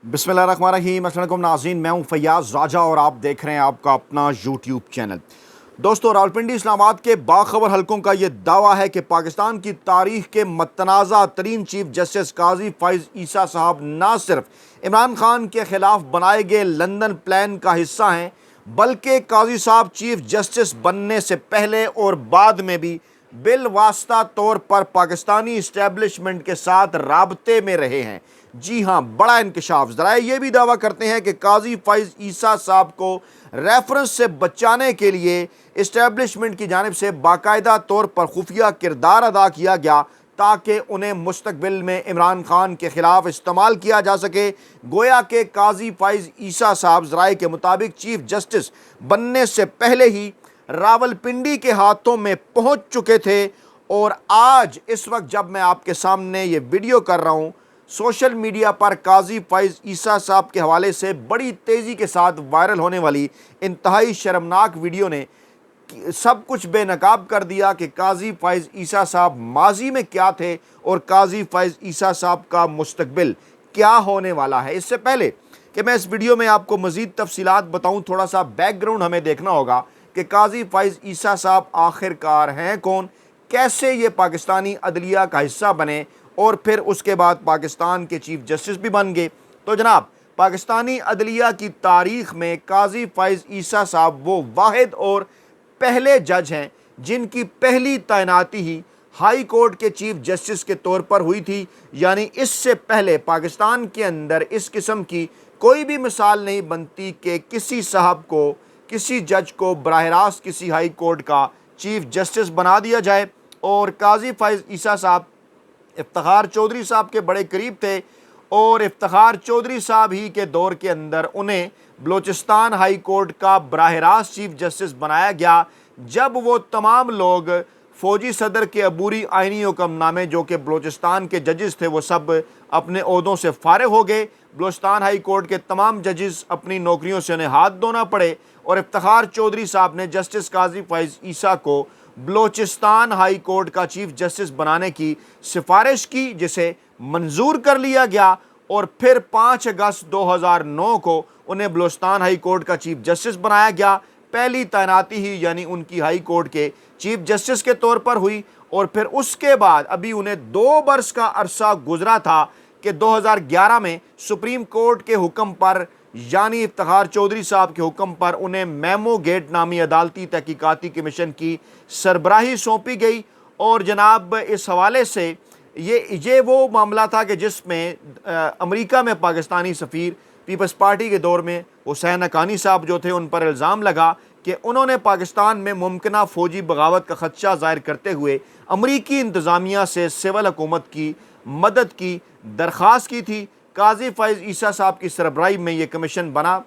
बिस्मिल्लाहिर्रहमानिर्रहीम। अस्सलाम वालेकुम नाज़रीन, मैं हूं फैयाज़ राजा और आप देख रहे हैं आपका अपना यूट्यूब चैनल। दोस्तों, रावलपिंडी इस्लामाबाद के बाखबर हलकों का ये दावा है कि पाकिस्तान की तारीख के मतनाज़ा तरीन चीफ जस्टिस काजी फ़ाइज़ ईसा साहब ना सिर्फ इमरान खान के ख़िलाफ़ बनाए गए लंदन प्लान का हिस्सा हैं, बल्कि काजी साहब चीफ जस्टिस बनने से पहले और बाद में भी बिलवास्ता तौर पर पाकिस्तानी इस्टेब्लिशमेंट के साथ राब्ते में रहे हैं। जी हाँ, बड़ा इंकशाफ। ज़राए ये भी दावा करते हैं कि काजी फ़ाइज़ ईसा साहब को रेफरेंस से बचाने के लिए इस्टेब्लिशमेंट की जानिब से बाकायदा तौर पर खुफिया किरदार अदा किया गया ताकि उन्हें मुस्तकबिल में इमरान खान के ख़िलाफ़ इस्तेमाल किया जा सके। गोया के काजी फ़ाइज़ ईसा साहब ज़राए के मुताबिक चीफ जस्टिस बनने से पहले ही रावलपिंडी के हाथों में पहुंच चुके थे और आज इस वक्त जब मैं आपके सामने ये वीडियो कर रहा हूं, सोशल मीडिया पर काजी फ़ाइज़ ईसा साहब के हवाले से बड़ी तेज़ी के साथ वायरल होने वाली इंतहाई शर्मनाक वीडियो ने सब कुछ बेनकाब कर दिया कि काजी फ़ाइज़ ईसा साहब माजी में क्या थे और काजी फ़ाइज़ ईसा साहब का मुस्तकबिल क्या होने वाला है। इससे पहले कि मैं इस वीडियो में आपको मज़ीद तफसीलात बताऊं, थोड़ा सा बैकग्राउंड हमें देखना होगा कि काजी फ़ाइज़ ईसा साहब आखिरकार हैं कौन, कैसे ये पाकिस्तानी अदलिया का हिस्सा बने और फिर उसके बाद पाकिस्तान के चीफ जस्टिस भी बन गए। तो जनाब, पाकिस्तानी अदलिया की तारीख़ में काजी फ़ाइज़ ईसा साहब वो वाहिद और पहले जज हैं जिनकी पहली तैनाती ही हाई कोर्ट के चीफ जस्टिस के तौर पर हुई थी। यानी इससे पहले पाकिस्तान के अंदर इस किस्म की कोई भी मिसाल नहीं बनती कि किसी साहब को, किसी जज को बराह रास्त किसी हाई कोर्ट का चीफ जस्टिस बना दिया जाए। और काजी फ़ाइज़ ईसा साहब इफ्तिखार चौधरी साहब के बड़े करीब थे और इफ्तिखार चौधरी साहब ही के दौर के अंदर उन्हें बलूचिस्तान हाई कोर्ट का बराह रास्त चीफ जस्टिस बनाया गया, जब वो तमाम लोग फ़ौजी सदर के अबूरी आइनी हुक्मनामे जो कि बलूचिस्तान के जजेस थे वो सब अपने ओहदों से फारिग हो गए। बलूचिस्तान हाई कोर्ट के तमाम जजेस अपनी नौकरियों से उन्हें हाथ धोना पड़े और इफ्तिखार चौधरी साहब ने जस्टिस काजी फ़ाइज़ ईसा को बलूचिस्तान हाई कोर्ट का चीफ जस्टिस बनाने की सिफारिश की, जिसे मंजूर कर लिया गया और फिर 5 अगस्त 2009 को उन्हें बलूचिस्तान हाई कोर्ट का चीफ जस्टिस बनाया गया। पहली तैनाती ही यानी उनकी हाई कोर्ट के चीफ जस्टिस के तौर पर हुई और फिर उसके बाद अभी उन्हें 2 बरस का अरसा गुजरा था कि 2011 में सुप्रीम कोर्ट के हुक्म पर यानी इफ्तिखार चौधरी साहब के हुक्म पर उन्हें मेमो गेट नामी अदालती तहकीकाती कमीशन की सरबराही सौंपी गई। और जनाब, इस हवाले से ये वो मामला था कि जिसमें अमेरिका में पाकिस्तानी सफ़ीर पीपल्स पार्टी के दौर में हुसैन हक्कानी साहब जो थे, उन पर इल्ज़ाम लगा कि उन्होंने पाकिस्तान में मुमकिना फ़ौजी बगावत का ख़दशा ज़ाहिर करते हुए अमरीकी इंतज़ामिया से सिविल हुकूमत की मदद की दरख्वास्त की थी। काजी फ़ाइज़ ईसा साहब की सरबराही में ये कमीशन बना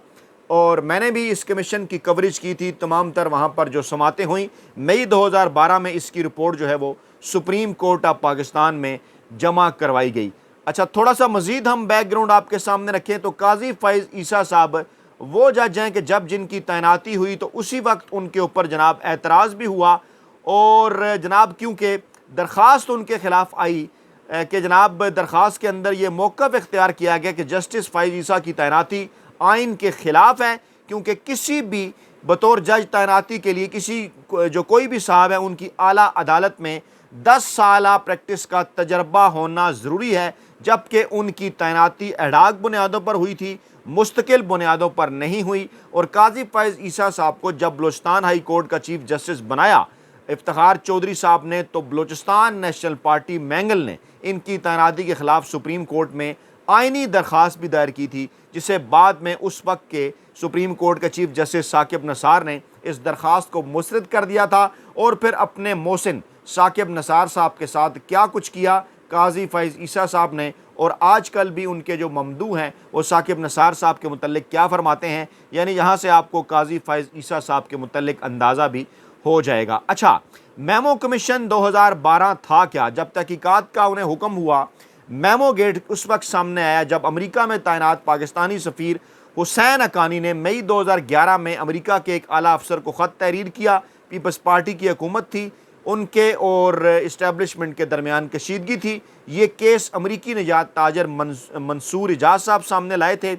और मैंने भी इस कमीशन की कवरेज की थी। तमाम तर वहाँ पर जो समातें हुई, मई 2012 में इसकी रिपोर्ट जो है वो सुप्रीम कोर्ट ऑफ पाकिस्तान में जमा करवाई गई। अच्छा, थोड़ा सा मज़ीद हम बैकग्राउंड आपके सामने रखें तो काजी फ़ाइज़ ईसा साहब वो जज हैं कि जब जिनकी तैनाती हुई तो उसी वक्त उनके ऊपर जनाब एतराज़ भी हुआ और जनाब क्योंकि दरख्वास्त उनके ख़िलाफ़ आई कि जनाब दरख्वास्त के अंदर ये मौक़िफ़ इख्तियार किया गया कि जस्टिस फ़ाइज़ ईसा की तैनाती आइन के ख़िलाफ़ है, क्योंकि किसी भी बतौर जज तैनाती के लिए जो कोई भी साहब है उनकी आला अदालत में 10 साला प्रैक्टिस का तजर्बा होना ज़रूरी है, जबकि उनकी तैनाती एडाक बुनियादों पर हुई थी, मुस्तकिल बुनियादों पर नहीं हुई। और काजी फ़ाइज़ ईसा साहब को जब बलूचिस्तान हाई कोर्ट का चीफ जस्टिस बनाया इफ्तिखार चौधरी साहब ने, तो बलूचिस्तान नेशनल पार्टी मैंगल ने इनकी तैनाती के ख़िलाफ़ सुप्रीम कोर्ट में आइनी दरख्वास्त भी दायर की थी, जिसे बाद में उस वक्त के सुप्रीम कोर्ट के चीफ जस्टिस साकिब नसार ने इस दरख्वास्त को मुस्तरद कर दिया था। और फिर अपने मोहसिन साकिब नसार साहब के साथ क्या कुछ किया काजी फ़ाइज़ ईसा साहब ने, और आजकल भी उनके जो ममदू हैं वो साकिब नसार साहब के मुतल्लिक़ क्या फ़रमाते हैं, यानी यहाँ से आपको काजी फ़ाइज़ ईसा साहब के मुतल्लिक़ अंदाज़ा भी हो जाएगा। अच्छा, मेमो कमीशन 2012 था क्या? जब तहकीकात का उन्हें हुक्म हुआ, मेमो गेट उस वक्त सामने आया जब अमेरिका में तैनात पाकिस्तानी सफ़ीर हुसैन हक्कानी ने मई 2011 में अमेरिका के एक आला अफसर को ख़त तहरीर किया। पीपल्स पार्टी की हुकूमत थी, उनके और इस्टेब्लिशमेंट के दरमियान कशीदगी थी। ये केस अमरीकी निजात ताजर मंसूर इजाज़ साहब सामने लाए थे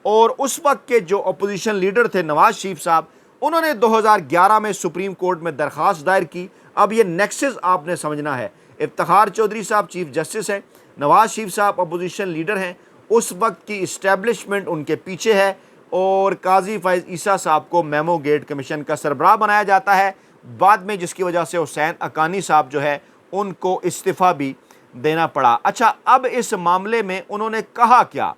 और उस वक्त के जो अपोजिशन लीडर थे नवाज शरीफ साहब, उन्होंने 2011 में सुप्रीम कोर्ट में दरख्वास्त दायर की। अब ये नेक्सस आपने समझना है, इफ्तिखार चौधरी साहब चीफ जस्टिस हैं, नवाज शरीफ साहब अपोजिशन लीडर हैं, उस वक्त की इस्टेब्लिशमेंट उनके पीछे है और काजी फैज़ ईसा साहब को मेमो गेट कमीशन का सरबराह बनाया जाता है बाद में, जिसकी वजह से हुसैन हक्कानी साहब जो है उनको इस्तीफ़ा भी देना पड़ा। अच्छा, अब इस मामले में उन्होंने कहा क्या?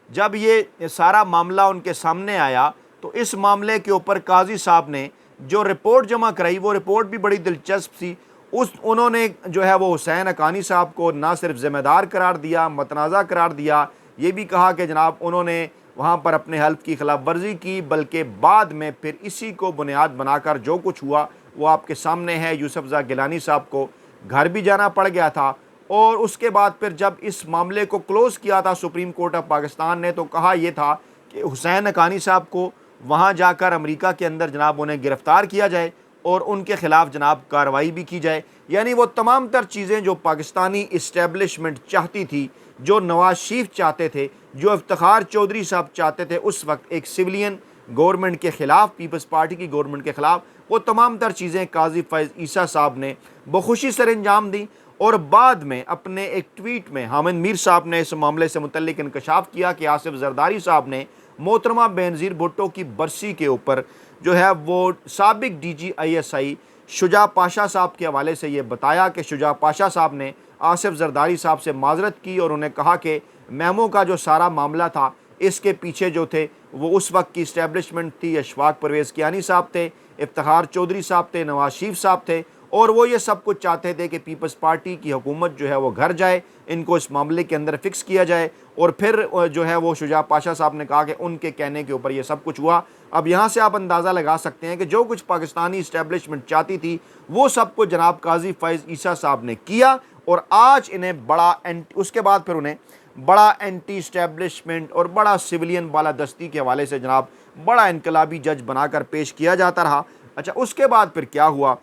जब ये सारा मामला उनके सामने आया तो इस मामले के ऊपर काजी साहब ने जो रिपोर्ट जमा कराई, वो रिपोर्ट भी बड़ी दिलचस्प थी। उन्होंने जो है वो हुसैन हक्कानी साहब को ना सिर्फ ज़िम्मेदार करार दिया, मतनाज़ा करार दिया, ये भी कहा कि जनाब उन्होंने वहाँ पर अपने हल्फ की खिलाफ वर्जी की, बल्कि बाद में फिर इसी को बुनियाद बनाकर जो कुछ हुआ वो आपके सामने है। यूसुफज़ा गिलानी साहब को घर भी जाना पड़ गया था और उसके बाद फिर जब इस मामले को क्लोज़ किया था सुप्रीम कोर्ट ऑफ पाकिस्तान ने, तो कहा यह था कि हुसैन हक्कानी साहब को वहाँ जाकर अमेरिका के अंदर जनाब उन्हें गिरफ़्तार किया जाए और उनके ख़िलाफ़ जनाब कार्रवाई भी की जाए। यानी वो तमाम तर चीज़ें जो पाकिस्तानी इस्टेब्लिशमेंट चाहती थी, जो नवाज शरीफ चाहते थे, जो इफ्तिखार चौधरी साहब चाहते थे उस वक्त एक सिविलियन गवर्नमेंट के ख़िलाफ़, पीपल्स पार्टी की गवर्नमेंट के ख़िलाफ़, वो तमाम तर चीज़ें काजी फैज़ ईसा साहब ने बखुशी सर अंजाम दी। और बाद में अपने एक ट्वीट में हामिद मीर साहब ने इस मामले से मुतल्लिक इंकशाफ किया कि आसिफ जरदारी साहब ने मोहतरमा बेनज़ीर भुट्टो की बरसी के ऊपर जो है वो साबिक DGISI शुजा पाशा साहब के हवाले से ये बताया कि शुजा पाशा साहब ने आसिफ जरदारी साहब से माजरत की और उन्हें कहा कि मेमो का जो सारा मामला था इसके पीछे जो थे वो उस वक्त की इस्टेब्लिशमेंट थी, अशफाक परवेज़ कियानी साहब थे, इफ्तिखार चौधरी साहब थे, नवाज शरीफ साहब थे और वो ये सब कुछ चाहते थे कि पीपल्स पार्टी की हुकूमत जो है वो घर जाए, इनको इस मामले के अंदर फिक्स किया जाए। और फिर जो है वो शुजा पाशा साहब ने कहा कि उनके कहने के ऊपर ये सब कुछ हुआ। अब यहाँ से आप अंदाज़ा लगा सकते हैं कि जो कुछ पाकिस्तानी इस्टेब्लिशमेंट चाहती थी वो सब कुछ जनाब काजी फैज़ ईसा साहब ने किया और आज इन्हें बड़ा उसके बाद फिर उन्हें बड़ा एंटी इस्टेब्लिशमेंट और बड़ा सिविलियन बालादस्ती के हवाले से जनाब बड़ा इनकलाबी जज बनाकर पेश किया जाता रहा। अच्छा, उसके बाद फिर क्या हुआ?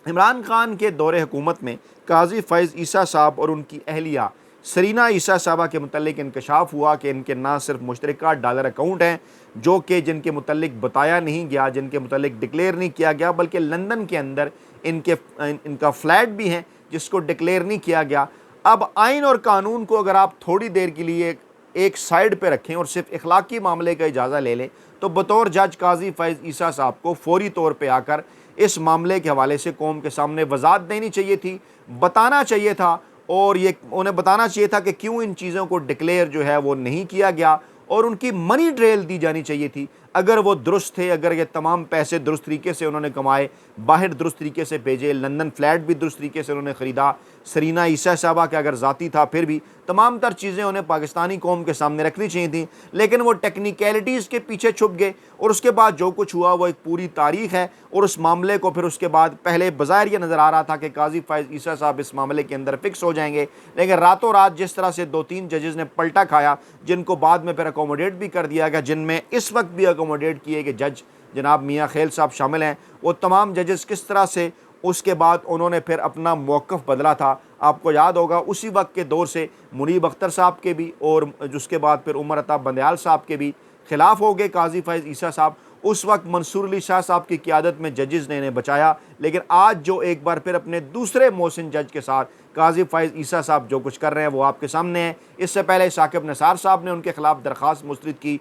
इमरान खान के दौरे हुकूमत में काजी फैज़ ईसा साहब और उनकी अहलिया सरीना ईसा साहबा के मुतल्लिक इंकशाफ हुआ कि इनके ना सिर्फ मुश्तरका डॉलर अकाउंट हैं जो कि जिनके मुतल्लिक बताया नहीं गया, जिनके मुतल्लिक डिक्लेयर नहीं किया गया, बल्कि लंदन के अंदर इनका फ्लैट भी है जिसको डिक्लेयर नहीं किया गया। अब आइन और कानून को अगर आप थोड़ी देर के लिए एक साइड पे रखें और सिर्फ इखलाकी मामले का इजाज़ा ले लें तो बतौर जज काजी फैज़ ईसा साहब को फौरी तौर पे आकर इस मामले के हवाले से कौम के सामने वजाहत देनी चाहिए थी, बताना चाहिए था और ये उन्हें बताना चाहिए था कि क्यों इन चीज़ों को डिक्लेयर जो है वो नहीं किया गया और उनकी मनी ट्रेल दी जानी चाहिए थी। अगर वो दुरुस्त थे, अगर ये तमाम पैसे दुरुस्त तरीके से उन्होंने कमाए, बाहर दुरुस्त तरीके से भेजे, लंदन फ्लैट भी दुरुस्त तरीके से उन्होंने ख़रीदा, सरीना ईसा साहबा के अगर ज़ाती था फिर भी तमाम तर चीज़ें उन्हें पाकिस्तानी कौम के सामने रखनी चाहिए थी, लेकिन वो टेक्निकलिटीज़ के पीछे छुप गए और उसके बाद जो कुछ हुआ वो एक पूरी तारीख़ है। और उस मामले को फिर उसके बाद पहले बज़ाहिर ये नज़र आ रहा था कि काजी फैज़ ईसा साहब इस मामले के अंदर फिक्स हो जाएंगे, लेकिन रातों रात जिस तरह से 2-3 जजेज़ ने पलटा खाया, जिनको बाद में फिर अकोमोडेट भी कर दिया गया, जिनमें इस वक्त भी अकोमोडेट किए कि जज जनाब मियाँ खेल साहब शामिल हैं, वो तमाम जजेस किस तरह से उसके बाद उन्होंने फिर अपना मौक़िफ़ बदला था। आपको याद होगा उसी वक्त के दौर से मुनीब अख्तर साहब के भी और उसके बाद फिर उमर अता बंदयाल साहब के भी ख़िलाफ़ हो गए काजी फैज़ ईसा साहब। उस वक्त मंसूर अली शाह साहब की क़ियादत में जजेस ने इन्हें बचाया, लेकिन आज जो एक बार फिर अपने दूसरे मोहसिन जज के साथ काजी फैज़ ईसा साहब जो कुछ कर रहे हैं वो आपके सामने है। इससे पहले साकिब निसार साहब ने उनके ख़िलाफ़ दरख्वास्त मुस्तरद की,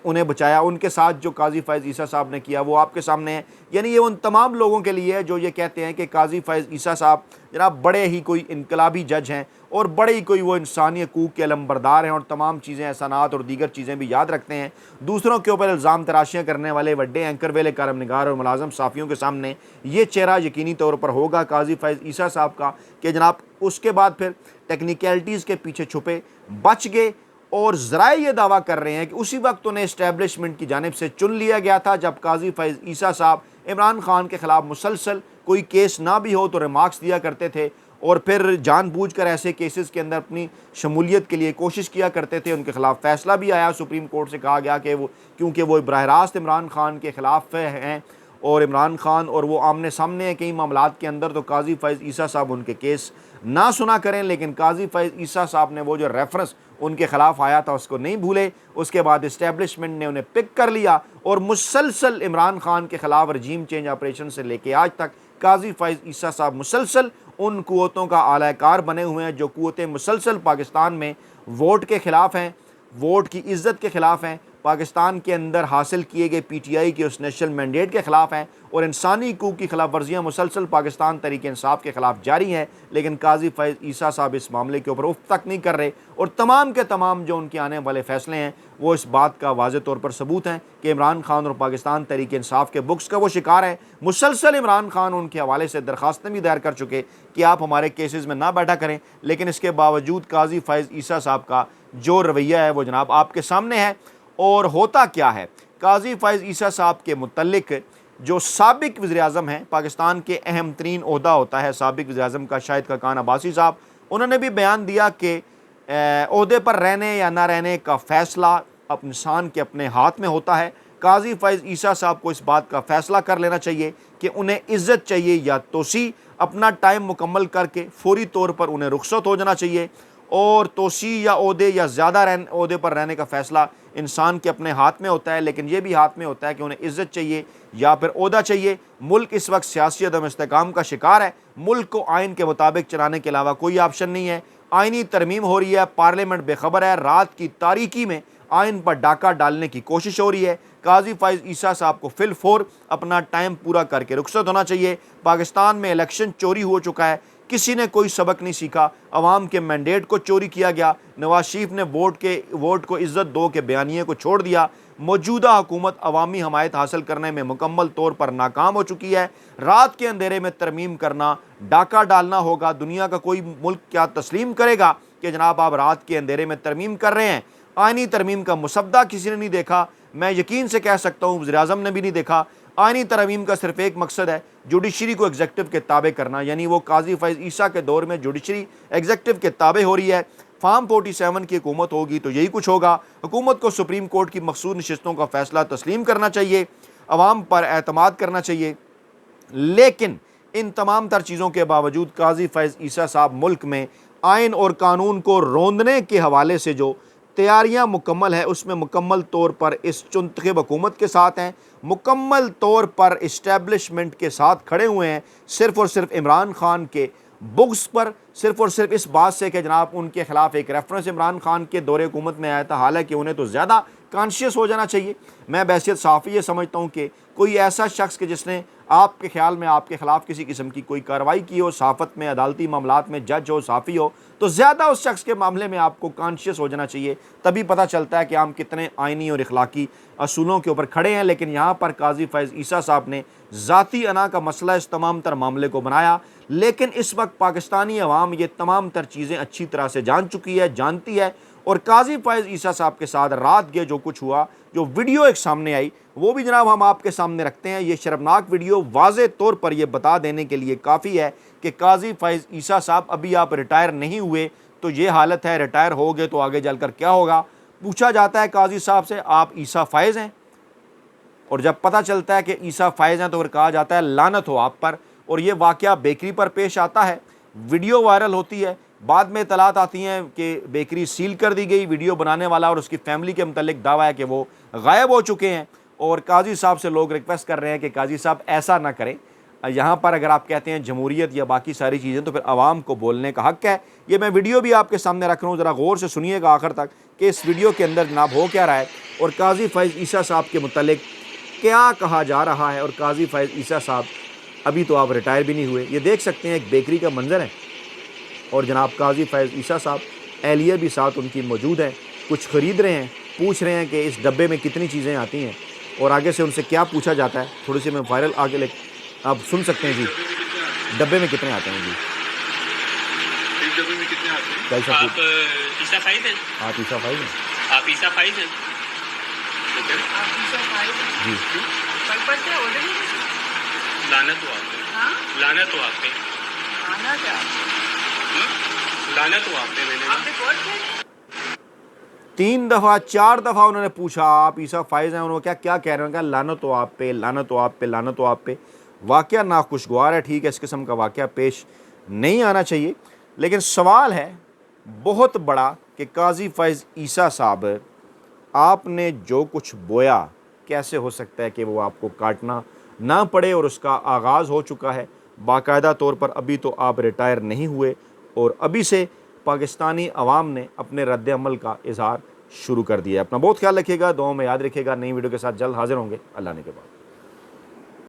उन्हें बचाया। उनके साथ जो काजी फैज़ ईसा साहब ने किया वो आपके सामने है। यानी ये उन तमाम लोगों के लिए है जो ये कहते हैं कि काजी फैज़ ईसा साहब जनाब बड़े ही कोई इनकलाबी जज हैं और बड़े ही कोई वो इंसानी हकूक़ के अलमबरदार हैं और तमाम चीज़ें, एहसानात और दीगर चीज़ें भी याद रखते हैं। दूसरों के ऊपर इल्ज़ाम तराशियाँ करने वाले वड्डे एंकर वेले कारम निगार और मुलाज़म साफ़ियों के सामने ये चेहरा यकीनी तौर पर होगा काजी फैज़ ईसा साहब का कि जनाब उसके बाद फिर टेक्निकलिटीज़ के पीछे छुपे बच गए और ज़राए ये दावा कर रहे हैं कि उसी वक्त उन्हें इस्टेब्लिशमेंट की जानिब से चुन लिया गया था जब काजी फैज़ ईसा साहब इमरान खान के ख़िलाफ़ मुसलसल कोई केस ना भी हो तो रिमार्क्स दिया करते थे और फिर जानबूझकर ऐसे केसेस के अंदर अपनी शमूलियत के लिए कोशिश किया करते थे। उनके ख़िलाफ़ फ़ैसला भी आया, सुप्रीम कोर्ट से कहा गया कि वो क्योंकि वो बराह रास्त इमरान खान के ख़िलाफ़ हैं और इमरान खान और वो आमने सामने हैं कई मामलात के अंदर, तो काजी फैज़ ईसा साहब उनके केस ना सुना करें। लेकिन काजी फैज़ ईसा साहब ने वो जो रेफरेंस उनके ख़िलाफ़ आया था उसको नहीं भूले। उसके बाद इस्टेब्लिशमेंट ने उन्हें पिक कर लिया और मुसलसल इमरान खान के ख़िलाफ़ रजीम चेंज ऑपरेशन से लेके आज तक काजी फैज़ ईसा साहब मुसलसल उन क़ुव्वतों का आलाकार बने हुए हैं जो क़ुव्वतें मुसलसल पाकिस्तान में वोट के ख़िलाफ़ हैं, वोट की इज़्ज़त के ख़िलाफ़ हैं, पाकिस्तान के अंदर हासिल किए गए PTI के उस नेशनल मैंडेट के ख़िलाफ़ हैं और इंसानी हकूक़ की खिलाफ वर्जियाँ मुसलसल पाकिस्तान तरीके इंसाफ के ख़िलाफ़ जारी हैं। लेकिन काजी फैज़ ईसा साहब इस मामले के ऊपर उफ तक नहीं कर रहे और तमाम के तमाम जो उनके आने वाले फ़ैसले हैं वो इस बात का वाज़ेह तौर पर सबूत हैं कि इमरान खान और पाकिस्तान तरीके इंसाफ के बुक्स का वो शिकार है। मुसलसल इमरान खान उनके हवाले से दरख्वास्तें भी दायर कर चुके कि आप हमारे केसेस में ना बैठा करें, लेकिन इसके बावजूद काजी फैज़ ईसा साहब का जो रवैया है वो जनाब आपके सामने है। और होता क्या है, काजी फैज़ ईसा साहब के मुतल्लिक जो साबिक वज़ीर-ए-आज़म हैं, पाकिस्तान के अहम तरीन ओहदा होता है साबिक वज़ीर-ए-आज़म का, शाहिद खाकान अब्बासी साहब, उन्होंने भी बयान दिया कि ओहदे पर रहने या ना रहने का फ़ैसला अब इंसान के अपने हाथ में होता है। काजी फैज़ ईसा साहब को इस बात का फ़ैसला कर लेना चाहिए कि उन्हें इज़्ज़त चाहिए या तोसी, अपना टाइम मुकम्मल करके फ़ौरी तौर पर उन्हें रुखसत हो जाना चाहिए और तोसी या ओहदे या ज़्यादा ओहदे पर रहने का फ़ैसला इंसान के अपने हाथ में होता है। लेकिन यह भी हाथ में होता है कि उन्हें इज़्ज़त चाहिए या फिर ओहदा चाहिए। मुल्क इस वक्त सियासी अदम इस्तेकाम का शिकार है। मुल्क को आइन के मुताबिक चलाने के अलावा कोई ऑप्शन नहीं है। आइनी तरमीम हो रही है, पार्लियामेंट बेखबर है, रात की तारीकी में आइन पर डाका डालने की कोशिश हो रही है। काजी फैज़ ईसा साहब को फिलफौर अपना टाइम पूरा करके रुखसत होना चाहिए। पाकिस्तान में इलेक्शन चोरी हो चुका है, किसी ने कोई सबक नहीं सीखा, अवाम के मैंडेट को चोरी किया गया, नवाज शरीफ ने वोट को इज़्ज़त दो के बयानिए को छोड़ दिया। मौजूदा हुकूमत अवामी हमायत हासिल करने में मुकम्मल तौर पर नाकाम हो चुकी है। रात के अंधेरे में तरमीम करना, डाका डालना होगा। दुनिया का कोई मुल्क क्या तस्लीम करेगा कि जनाब आप रात के अंधेरे में तरमीम कर रहे हैं? आइनी तरमीम का मुसद्दा किसी ने नहीं देखा, मैं यकीन से कह सकता हूँ वज़ीर-ए-आज़म ने भी नहीं देखा। आइनी तरमीम का सिर्फ एक मकसद है, जुडिशरी को एग्जेक्टिव के ताबे करना, यानी वो काजी फैज़ ईसा के दौर में जुडिशरी एग्जेक्टिव के ताबे हो रही है। फार्म 47 की हुकूमत होगी तो यही कुछ होगा। हुकूमत को सुप्रीम कोर्ट की मखसूस नशिस्तों का फ़ैसला तस्लीम करना चाहिए, अवाम पर एतमाद करना चाहिए। लेकिन इन तमाम तर चीज़ों के बावजूद काजी फैज़ ईसा साहब मुल्क में आइन और कानून को रोंदने के हवाले से जो तैयारियां मुकम्मल है उसमें मुकम्मल तौर पर इस चुनतखब हुकूमत के साथ हैं, मुकम्मल तौर पर इस्टेब्लिशमेंट के साथ खड़े हुए हैं, सिर्फ़ और सिर्फ इमरान खान के बुक्स पर, सिर्फ़ और सिर्फ इस बात से कि जनाब उनके ख़िलाफ़ एक रेफरेंस इमरान खान के दौरे हुकूमत में आया था। हालांकि उन्हें तो ज़्यादा कॉन्शियस हो जाना चाहिए। मैं बहसियत साफ़ी ये समझता हूँ कि कोई ऐसा शख्स कि जिसने आपके ख्याल में आपके ख़िलाफ़ किसी किस्म की कोई कार्रवाई की हो, सहाफ़त में, अदालती मामलात में जज हो, साफ़ी हो, तो ज़्यादा उस शख्स के मामले में आपको कॉन्शियस हो जाना चाहिए। तभी पता चलता है कि हम कितने आइनी और इखलाकी असूलों के ऊपर खड़े हैं। लेकिन यहाँ पर काजी फैज़ ईसा साहब ने ज़ाती अना का मसला इस तमाम तर मामले को बनाया। लेकिन इस वक्त पाकिस्तानी अवाम ये तमाम तर चीज़ें अच्छी तरह से जान चुकी है, जानती है। और काजी फैज़ ईसा साहब के साथ रात के जो कुछ हुआ, जो वीडियो एक सामने आई, वो भी जनाब हम आपके सामने रखते हैं। ये शर्मनाक वीडियो वाज़े तौर पर यह बता देने के लिए काफ़ी है कि काजी फैज़ ईसा साहब अभी आप रिटायर नहीं हुए तो ये हालत है, रिटायर हो गए तो आगे चलकर क्या होगा। पूछा जाता है काजी साहब से, आप ईसा फैज़ हैं? और जब पता चलता है कि ईसा फैज़ हैं तो फिर कहा जाता है लानत हो आप पर। और ये वाक़या बेकरी पर पेश आता है, वीडियो वायरल होती है, बाद में इतलात आती हैं कि बेकरी सील कर दी गई। वीडियो बनाने वाला और उसकी फैमिली के मुतल्लिक दावा है कि वो गायब हो चुके हैं। और काजी साहब से लोग रिक्वेस्ट कर रहे हैं कि काजी साहब ऐसा ना करें। यहाँ पर अगर आप कहते हैं जमहूरियत या बाकी सारी चीज़ें तो फिर आवाम को बोलने का हक़ है। ये मैं वीडियो भी आपके सामने रख रहा हूँ, ज़रा गौर से सुनिएगा आखिर तक कि इस वीडियो के अंदर जनाब हो क्या रहा है और काजी फैज़ ईसा साहब के मुतल्लिक क्या कहा जा रहा है। और काजी फैज़ ईसा साहब अभी तो आप रिटायर भी नहीं हुए। ये देख सकते हैं एक बेकरी का मंजर है और जनाब काजी फैज़ ईसा साहब, एहलिया भी साथ उनकी मौजूद है, कुछ ख़रीद रहे हैं, पूछ रहे हैं कि इस डब्बे में कितनी चीज़ें आती हैं और आगे से उनसे क्या पूछा जाता है। थोड़ी सी मैं वायरल आगे ले आप सुन सकते हैं जी, डब्बे में कितने आते हैं जी। एक डब्बे में कितने आते हैं? कैसा आप ईसा फैज़ हैं? आप ईसा फैज़ हैं? आप ईसा फैज़ हैं? आप ईसा फैज़ हैं? जी। कल पढ़ते हो ऑर्डर नहीं? लानत हो आप पे, हाँ? लानत हो आप पे, आना क्या? लानत हो आप पे। मैंने आप रिकॉर्ड किया? 3 दफ़ा 4 दफ़ा उन्होंने पूछा आप ईसा फाइज हैं, उन्होंने क्या कह रहे हैं, कहा लानत हो आप पे, लानत हो आप पे, लानत हो आप पे। वाक़या नाखुशगवार है, ठीक है, इस किस्म का वाक़या पेश नहीं आना चाहिए, लेकिन सवाल है बहुत बड़ा कि काजी फ़ैज़ ईसा साहब, आपने जो कुछ बोया कैसे हो सकता है कि वो आपको काटना ना पड़े, और उसका आगाज़ हो चुका है बाकायदा तौर पर। अभी तो आप रिटायर नहीं हुए और अभी से पाकिस्तानी अवाम ने अपने रद्द अमल का इजहार शुरू कर दिया है। अपना बहुत ख्याल रखिएगा, दुआओं में याद रखिएगा। नई वीडियो के साथ जल्द हाजिर होंगे। अल्लाह ने के बाद।